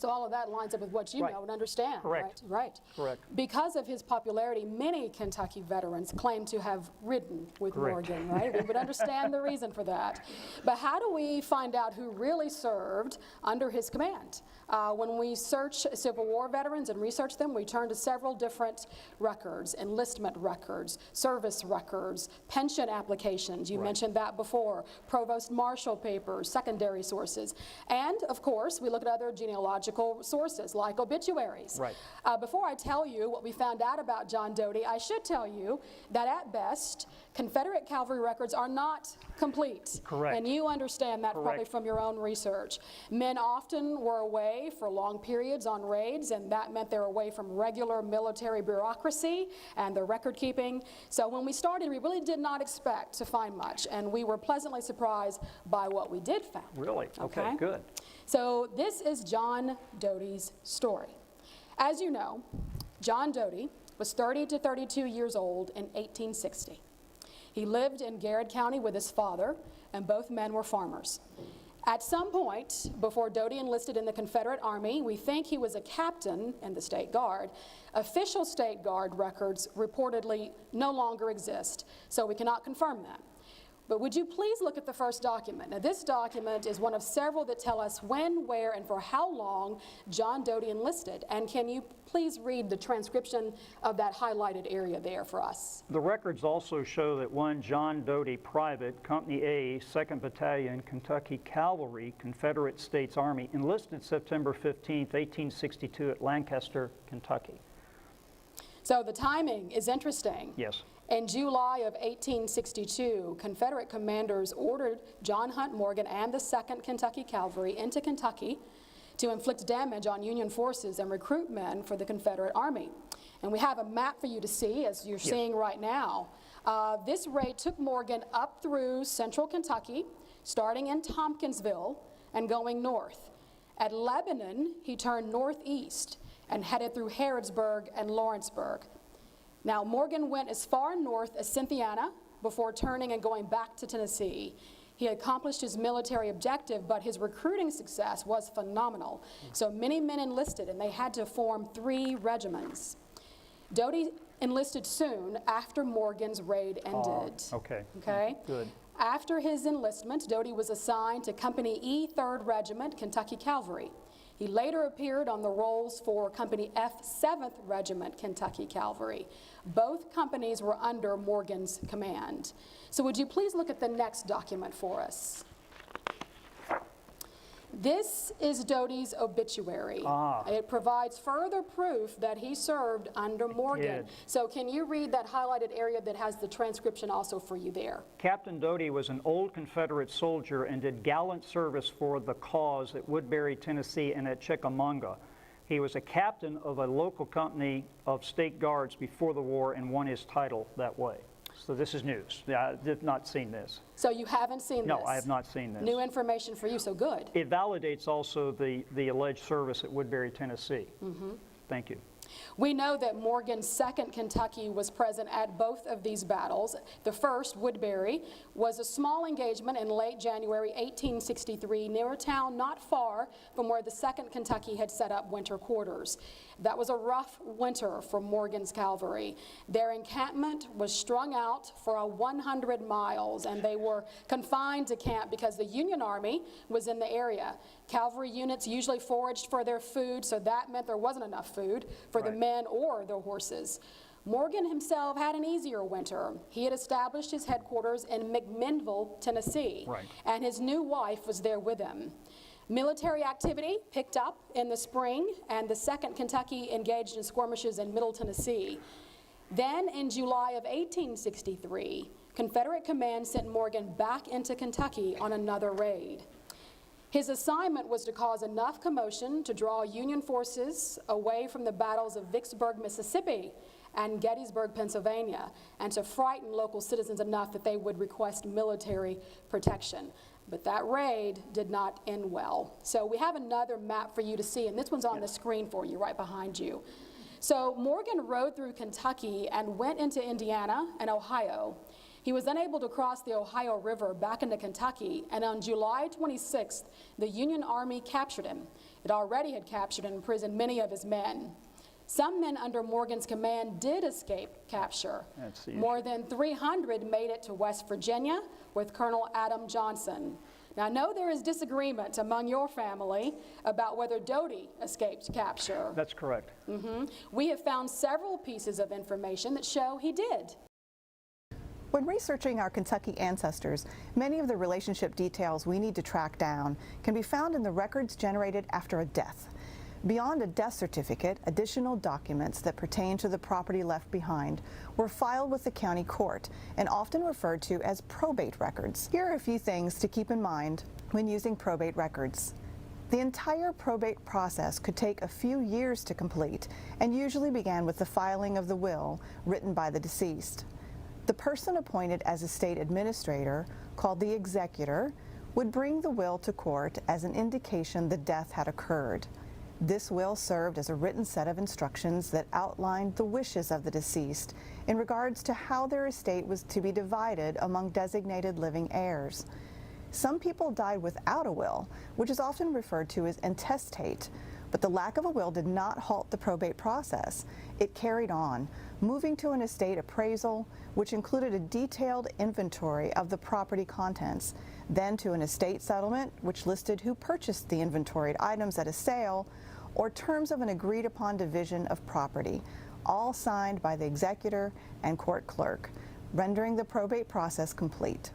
So all of that lines up with what you Right. know and understand. Correct. Right. Correct. Because of his popularity, many Kentucky veterans claim to have ridden with Correct. Morgan, right? We would understand the reason for that. But how do we find out who really served under his command? When we search Civil War veterans and research them, we turn to several different records: enlistment records, service records, pension applications. You mentioned that before. Provost marshal papers, secondary sources. And, of course, we look at other genealogical sources like obituaries. Right. Before I tell you what we found out about John Doty, I should tell you that at best, Confederate cavalry records are not complete. Correct. And you understand that probably Correct. from your own research. Men often were away for long periods on raids, and that meant they were away from regular military bureaucracy and the record keeping. So when we started, we really did not expect to find much, and we were pleasantly surprised by what we did find. Really? Okay, good. So this is John Doty's story. As you know, John Doty was 30 to 32 years old in 1860. He lived in Garrett County with his father, and both men were farmers. At some point, before Doty enlisted in the Confederate Army, we think he was a captain in the State Guard. Official State Guard records reportedly no longer exist, so we cannot confirm that. But would you please look at the first document? Now, this document is one of several that tell us when, where, and for how long John Doty enlisted. And can you please read the transcription of that highlighted area there for us? The records also show that one John Doty, Private, Company A, 2nd Battalion, Kentucky Cavalry, Confederate States Army, enlisted September 15, 1862 at Lancaster, Kentucky. So the timing is interesting. Yes. In July of 1862, Confederate commanders ordered John Hunt Morgan and the 2nd Kentucky Cavalry into Kentucky to inflict damage on Union forces and recruit men for the Confederate Army. And we have a map for you to see, as you're seeing right now. This raid took Morgan up through central Kentucky, starting in Tompkinsville and going north. At Lebanon, he turned northeast and headed through Harrodsburg and Lawrenceburg. Now, Morgan went as far north as Cynthiana before turning and going back to Tennessee. He accomplished his military objective, but his recruiting success was phenomenal. So many men enlisted, and they had to form 3 regiments. Doty enlisted soon after Morgan's raid ended. Okay. Okay? Good. After his enlistment, Doty was assigned to Company E, 3rd Regiment, Kentucky Cavalry. He later appeared on the rolls for Company F, 7th Regiment, Kentucky Cavalry. Both companies were under Morgan's command. So would you please look at the next document for us? This is Doty's obituary. It provides further proof that he served under Morgan. So can you read that highlighted area that has the transcription also for you there? Captain Doty was an old Confederate soldier and did gallant service for the cause at Woodbury, Tennessee, and at Chickamauga. He was a captain of a local company of state guards before the war and won his title that way. So this is news. I did not seen this. So you haven't seen this? No, I have not seen this. New information for you, so good. It validates also the alleged service at Woodbury, Tennessee. Thank you. We know that Morgan's 2nd Kentucky was present at both of these battles. The first, Woodbury, was a small engagement in late January 1863 near a town not far from where the 2nd Kentucky had set up winter quarters. That was a rough winter for Morgan's cavalry. Their encampment was strung out for 100 miles, and they were confined to camp because the Union Army was in the area. Cavalry units usually foraged for their food, so that meant there wasn't enough food for the men or their horses. Morgan himself had an easier winter. He had established his headquarters in McMinnville, Tennessee, and his new wife was there with him. Military activity picked up in the spring, and the 2nd Kentucky engaged in skirmishes in Middle Tennessee. Then, in July of 1863, Confederate command sent Morgan back into Kentucky on another raid. His assignment was to cause enough commotion to draw Union forces away from the battles of Vicksburg, Mississippi, and Gettysburg, Pennsylvania, and to frighten local citizens enough that they would request military protection. But that raid did not end well. So we have another map for you to see, and this one's on the screen for you, right behind you. So Morgan rode through Kentucky and went into Indiana and Ohio. He was unable to cross the Ohio River back into Kentucky, and on July 26th, the Union Army captured him. It already had captured and imprisoned many of his men. Some men under Morgan's command did escape capture. More than 300 made it to West Virginia with Colonel Adam Johnson. Now, I know there is disagreement among your family about whether Doty escaped capture. That's correct. We have found several pieces of information that show he did. When researching our Kentucky ancestors, many of the relationship details we need to track down can be found in the records generated after a death. Beyond a death certificate, additional documents that pertain to the property left behind were filed with the county court and often referred to as probate records. Here are a few things to keep in mind when using probate records. The entire probate process could take a few years to complete and usually began with the filing of the will written by the deceased. The person appointed as estate administrator, called the executor, would bring the will to court as an indication the death had occurred. This will served as a written set of instructions that outlined the wishes of the deceased in regards to how their estate was to be divided among designated living heirs. Some people died without a will, which is often referred to as intestate, but the lack of a will did not halt the probate process. It carried on, moving to an estate appraisal, which included a detailed inventory of the property contents, then to an estate settlement, which listed who purchased the inventoried items at a sale, or terms of an agreed upon division of property, all signed by the executor and court clerk, rendering the probate process complete.